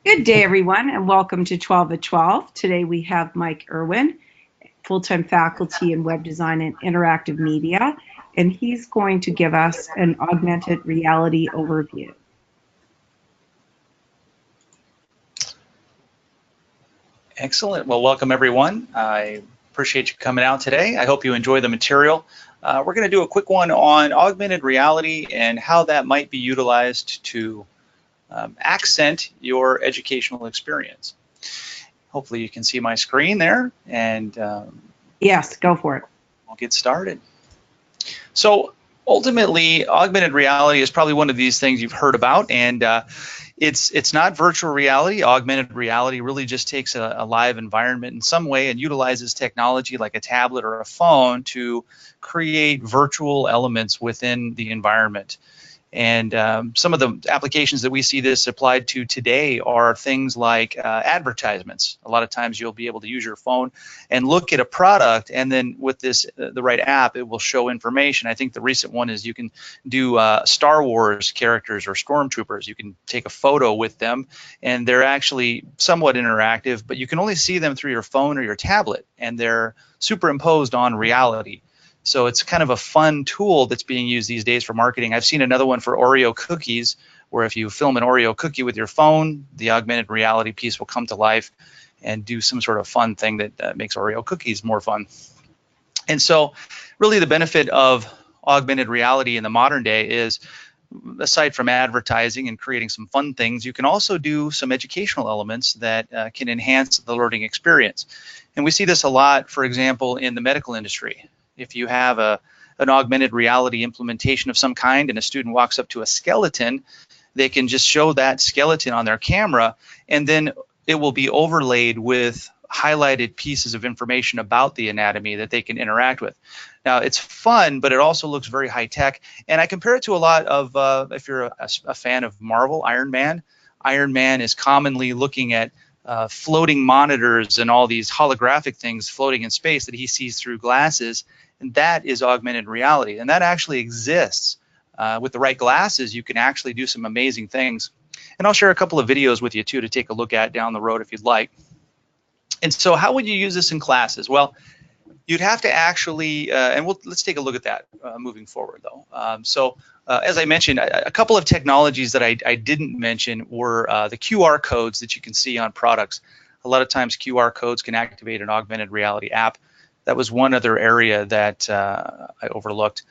Good day, everyone, and welcome to 12 at 12. Today we have Mike Erwin, full-time faculty in web design and interactive media, and he's going to give us an augmented reality overview. Excellent. Well, welcome everyone. I appreciate you coming out today. I hope you enjoy the material. We're going to do a quick one on augmented reality and how that might be utilized to accent your educational experience. Hopefully you can see my screen there, and Yes, go for it. we'll get started. So ultimately, augmented reality is probably one of these things you've heard about, and it's not virtual reality. Augmented reality really just takes a live environment in some way and utilizes technology like a tablet or a phone to create virtual elements within the environment. And some of the applications that we see this applied to today are things like advertisements. A lot of times you'll be able to use your phone and look at a product, and then with this the right app, it will show information. I think the recent one is you can do Star Wars characters or stormtroopers. You can take a photo with them, and they're actually somewhat interactive, but you can only see them through your phone or your tablet, and they're superimposed on reality. So it's kind of a fun tool that's being used these days for marketing. I've seen another one for Oreo cookies, where if you film an Oreo cookie with your phone, the augmented reality piece will come to life and do some sort of fun thing that makes Oreo cookies more fun. And so really the benefit of augmented reality in the modern day is, aside from advertising and creating some fun things, you can also do some educational elements that can enhance the learning experience. And we see this a lot, for example, in the medical industry. If you have an augmented reality implementation of some kind and a student walks up to a skeleton, they can just show that skeleton on their camera, and then it will be overlaid with highlighted pieces of information about the anatomy that they can interact with. Now, it's fun, but it also looks very high tech. And I compare it to a lot of, if you're a fan of Marvel, Iron Man is commonly looking at floating monitors and all these holographic things floating in space that he sees through glasses, and that is augmented reality, and that actually exists. With the right glasses, you can actually do some amazing things. And I'll share a couple of videos with you too to take a look at down the road if you'd like. And so how would you use this in classes? Well, you'd have to actually, and let's take a look at that moving forward though. As I mentioned, a couple of technologies that I didn't mention were the QR codes that you can see on products. A lot of times QR codes can activate an augmented reality app. That was one other area that I overlooked.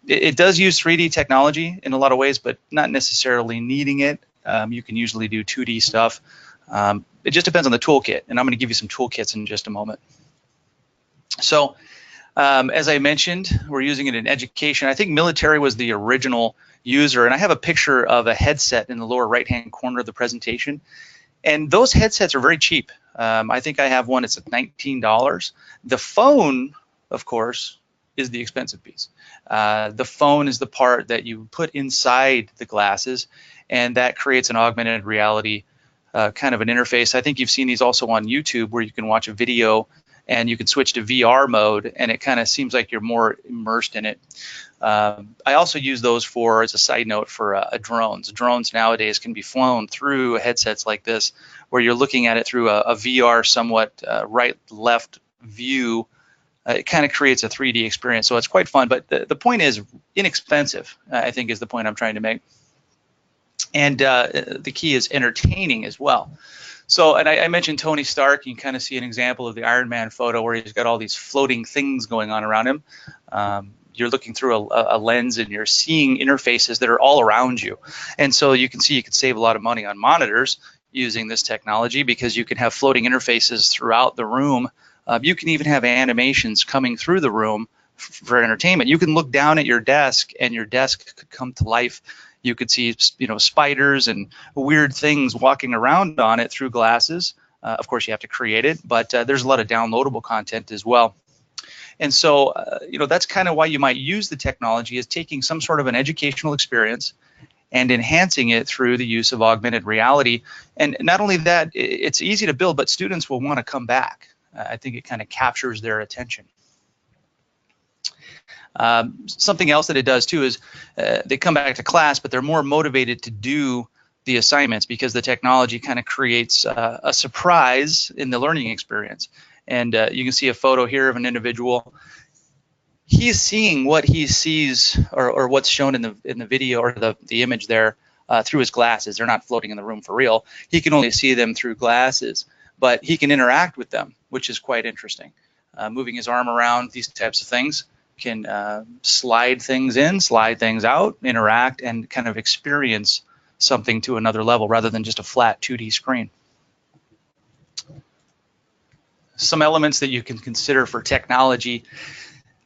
It does use 3D technology in a lot of ways, but not necessarily needing it. You can usually do 2D stuff. It just depends on the toolkit, and I'm going to give you some toolkits in just a moment. So as I mentioned, we're using it in education. I think military was the original user, and I have a picture of a headset in the lower right-hand corner of the presentation. And those headsets are very cheap. I think I have one, it's at $19. The phone, of course, is the expensive piece. The phone is the part that you put inside the glasses, and that creates an augmented reality kind of an interface. I think you've seen these also on YouTube where you can watch a video and you can switch to VR mode, and it kind of seems like you're more immersed in it. I also use those for, as a side note, for drones. Drones nowadays can be flown through headsets like this, where you're looking at it through a VR, somewhat right-left view. It kind of creates a 3D experience, so it's quite fun. But the point is inexpensive, I think, is the point I'm trying to make. And the key is entertaining as well. So, and I mentioned Tony Stark. You can kind of see an example of the Iron Man photo where he's got all these floating things going on around him. You're looking through a lens and you're seeing interfaces that are all around you. And so you can see you can save a lot of money on monitors using this technology, because you can have floating interfaces throughout the room. You can even have animations coming through the room for entertainment. You can look down at your desk and your desk could come to life. You could see, spiders and weird things walking around on it through glasses. Of course, you have to create it, but there's a lot of downloadable content as well. And so, that's kind of why you might use the technology, is taking some sort of an educational experience and enhancing it through the use of augmented reality. And not only that, it's easy to build, but students will want to come back. I think it kind of captures their attention. Something else that it does too is they come back to class, but they're more motivated to do the assignments, because the technology kind of creates a surprise in the learning experience. And you can see a photo here of an individual. He's seeing what he sees, or what's shown in the video or the image there, through his glasses. They're not floating in the room for real. He can only see them through glasses, but he can interact with them, which is quite interesting. Moving his arm around, these types of things, can slide things in, slide things out, interact, and kind of experience something to another level rather than just a flat 2D screen. Some elements that you can consider for technology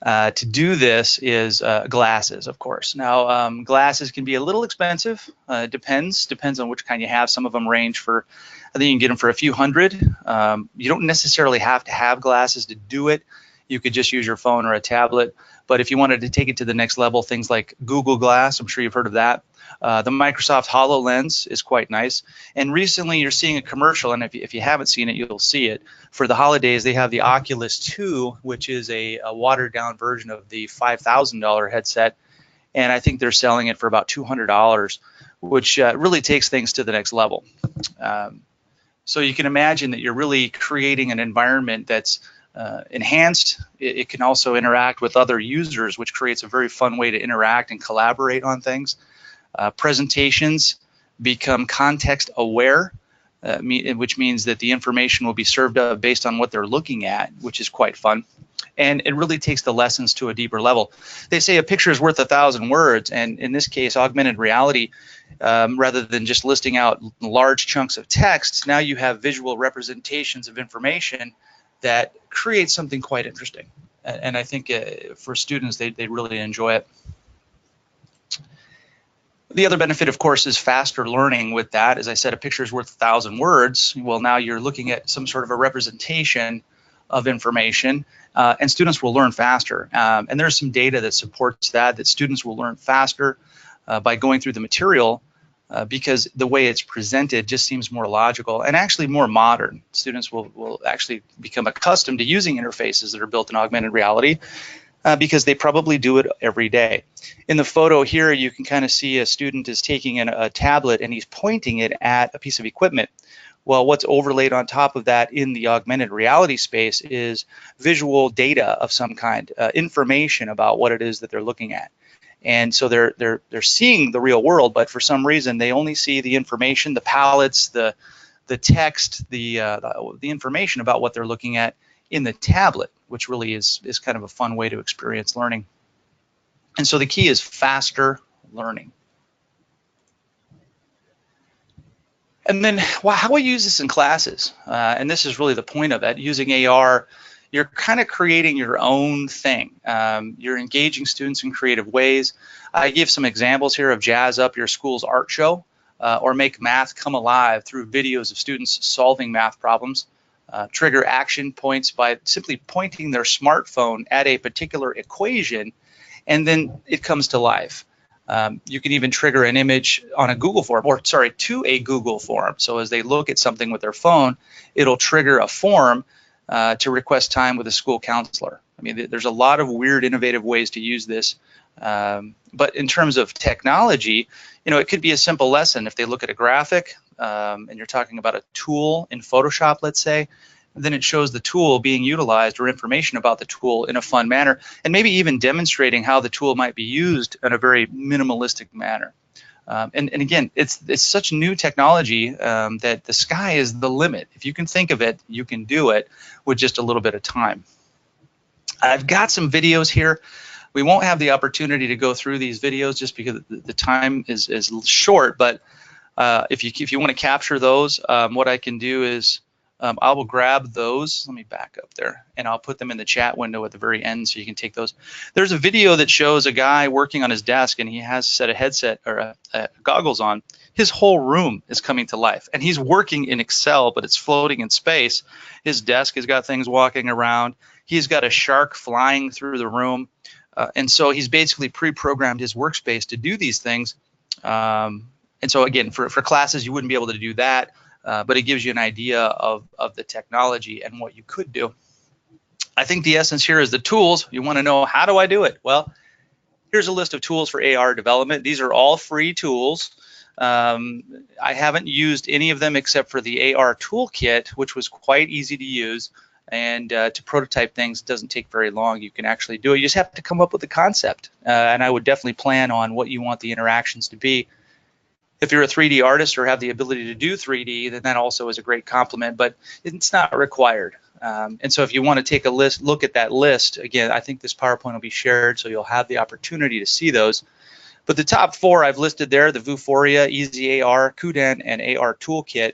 to do this is glasses, of course. Now, glasses can be a little expensive. Depends on which kind you have. Some of them range for, I think you can get them for a few hundred. You don't necessarily have to have glasses to do it. You could just use your phone or a tablet. But if you wanted to take it to the next level, things like Google Glass, I'm sure you've heard of that. The Microsoft HoloLens is quite nice. And recently you're seeing a commercial, and if you haven't seen it, you'll see it. For the holidays, they have the Oculus 2, which is a watered down version of the $5,000 headset. And I think they're selling it for about $200, which really takes things to the next level. So you can imagine that you're really creating an environment that's enhanced. It can also interact with other users, which creates a very fun way to interact and collaborate on things. Presentations become context aware, which means that the information will be served up based on what they're looking at, which is quite fun. And it really takes the lessons to a deeper level. They say a picture is worth 1,000 words, and in this case, augmented reality, rather than just listing out large chunks of text, now you have visual representations of information that create something quite interesting. And I think for students, they really enjoy it. The other benefit, of course, is faster learning with that. As I said, a picture is worth 1,000 words. Well, now you're looking at some sort of a representation of information, and students will learn faster. And there's some data that supports that students will learn faster by going through the material because the way it's presented just seems more logical and actually more modern. Students will actually become accustomed to using interfaces that are built in augmented reality because they probably do it every day. In the photo here, you can kind of see a student is taking a tablet and he's pointing it at a piece of equipment. Well, what's overlaid on top of that in the augmented reality space is visual data of some kind, information about what it is that they're looking at. And so they're seeing the real world, but for some reason they only see the information, the palettes, the text, the information about what they're looking at in the tablet, which really is kind of a fun way to experience learning. And so the key is faster learning. And then how we use this in classes, and this is really the point of it, using AR, you're kind of creating your own thing. You're engaging students in creative ways. I give some examples here of jazz up your school's art show, or make math come alive through videos of students solving math problems. Trigger action points by simply pointing their smartphone at a particular equation, and then it comes to life. You can even trigger an image on a Google form, or sorry, to a Google form. So as they look at something with their phone, it'll trigger a form to request time with a school counselor. I mean, there's a lot of weird, innovative ways to use this. But in terms of technology, it could be a simple lesson. If they look at a graphic and you're talking about a tool in Photoshop, let's say, then it shows the tool being utilized or information about the tool in a fun manner, and maybe even demonstrating how the tool might be used in a very minimalistic manner. And again, it's such new technology that the sky is the limit. If you can think of it, you can do it with just a little bit of time. I've got some videos here. We won't have the opportunity to go through these videos just because the time is short, but if you want to capture those, what I can do is I will grab those. Let me back up there, and I'll put them in the chat window at the very end so you can take those. There's a video that shows a guy working on his desk, and he has a set of headset or goggles on. His whole room is coming to life, and he's working in Excel, but it's floating in space. His desk has got things walking around. He's got a shark flying through the room, and so he's basically pre-programmed his workspace to do these things. And so again, for classes, you wouldn't be able to do that. But it gives you an idea of the technology and what you could do. I think the essence here is the tools. You want to know, how do I do it? Well, Here's a list of tools for AR development. These are all free tools. I haven't used any of them except for the AR toolkit, which was quite easy to use. And to prototype things doesn't take very long. You can actually do it. You just have to come up with a concept. And I would definitely plan on what you want the interactions to be. If you're a 3D artist or have the ability to do 3D, then that also is a great complement, but it's not required. And so if you want to take a look at that list, again, I think this PowerPoint will be shared, so you'll have the opportunity to see those. But the top 4 I've listed there, the Vuforia, Easy AR, Kuden, and AR Toolkit.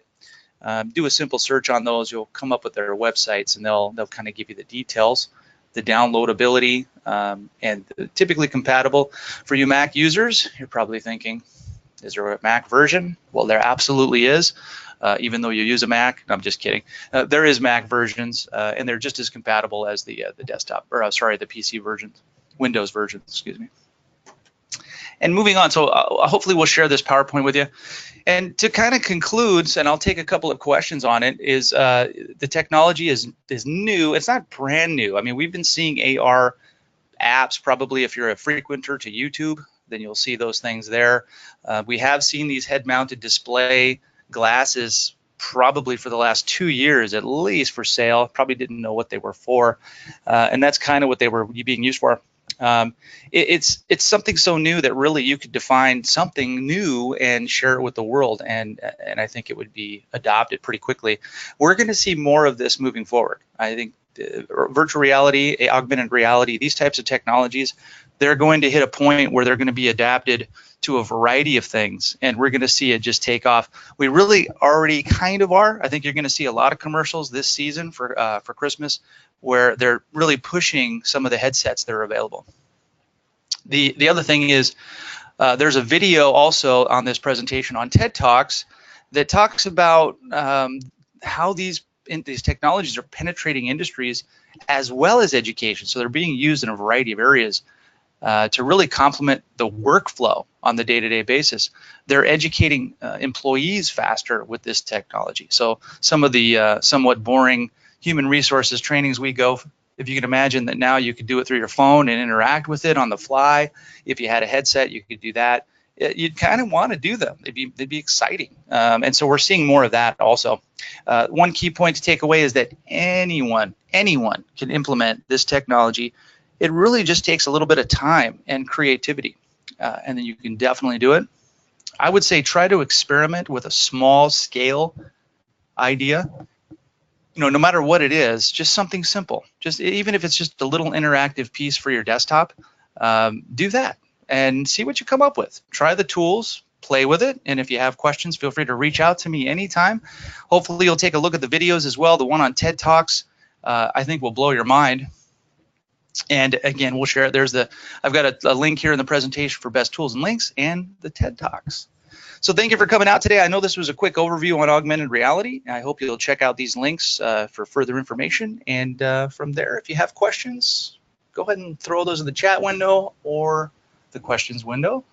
Do a simple search on those. You'll come up with their websites, and they'll kind of give you the details, the downloadability, and typically compatible. For you Mac users, you're probably thinking, is there a Mac version? Well, there absolutely is. Even though you use a Mac, no, I'm just kidding. There is Mac versions, and they're just as compatible as the desktop, or sorry, the PC versions, Windows versions, excuse me. And moving on, so hopefully we'll share this PowerPoint with you. And to kind of conclude, and I'll take a couple of questions on it, is the technology is new. It's not brand new. I mean, we've been seeing AR apps, probably if you're a frequenter to YouTube, then you'll see those things there. We have seen these head-mounted display glasses probably for the last 2 years at least for sale. Probably didn't know what they were for, and that's kind of what they were being used for. It's something so new that really you could define something new and share it with the world, and I think it would be adopted pretty quickly. We're going to see more of this moving forward. I think virtual reality, augmented reality, these types of technologies, they're going to hit a point where they're going to be adapted to a variety of things, and we're going to see it just take off. We really already kind of are. I think you're going to see a lot of commercials this season for Christmas where they're really pushing some of the headsets that are available. The other thing is there's a video also on this presentation on TED Talks that talks about how these technologies are penetrating industries as well as education. So they're being used in a variety of areas to really complement the workflow on the day-to-day basis. They're educating employees faster with this technology. So some of the somewhat boring human resources trainings we go, if you can imagine that now you could do it through your phone and interact with it on the fly. If you had a headset, you could do that. You'd kind of want to do them. They'd be exciting. And so we're seeing more of that also. One key point to take away is that anyone can implement this technology. It really just takes a little bit of time and creativity, and then you can definitely do it. I would say try to experiment with a small scale idea. No matter what it is, just something simple. Just even if it's just a little interactive piece for your desktop, do that and see what you come up with. Try the tools, play with it, and if you have questions, feel free to reach out to me anytime. Hopefully you'll take a look at the videos as well. The one on TED Talks, I think will blow your mind. And again, we'll share it. I've got a link here in the presentation for best tools and links and the TED Talks. So thank you for coming out today. I know this was a quick overview on augmented reality. I hope you'll check out these links for further information. And from there, if you have questions, go ahead and throw those in the chat window or the questions window.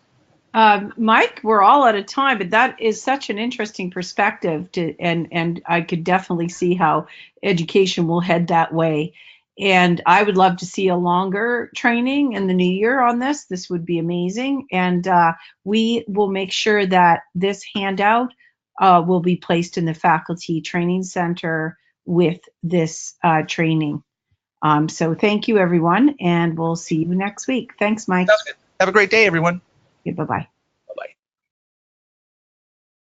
Mike, we're all out of time, but that is such an interesting perspective, and I could definitely see how education will head that way. And I would love to see a longer training in the new year on this. This would be amazing. And we will make sure that this handout will be placed in the faculty training center with this training. So thank you, everyone, and we'll see you next week. Thanks, Mike. Sounds good. Have a great day, everyone. Okay, bye-bye.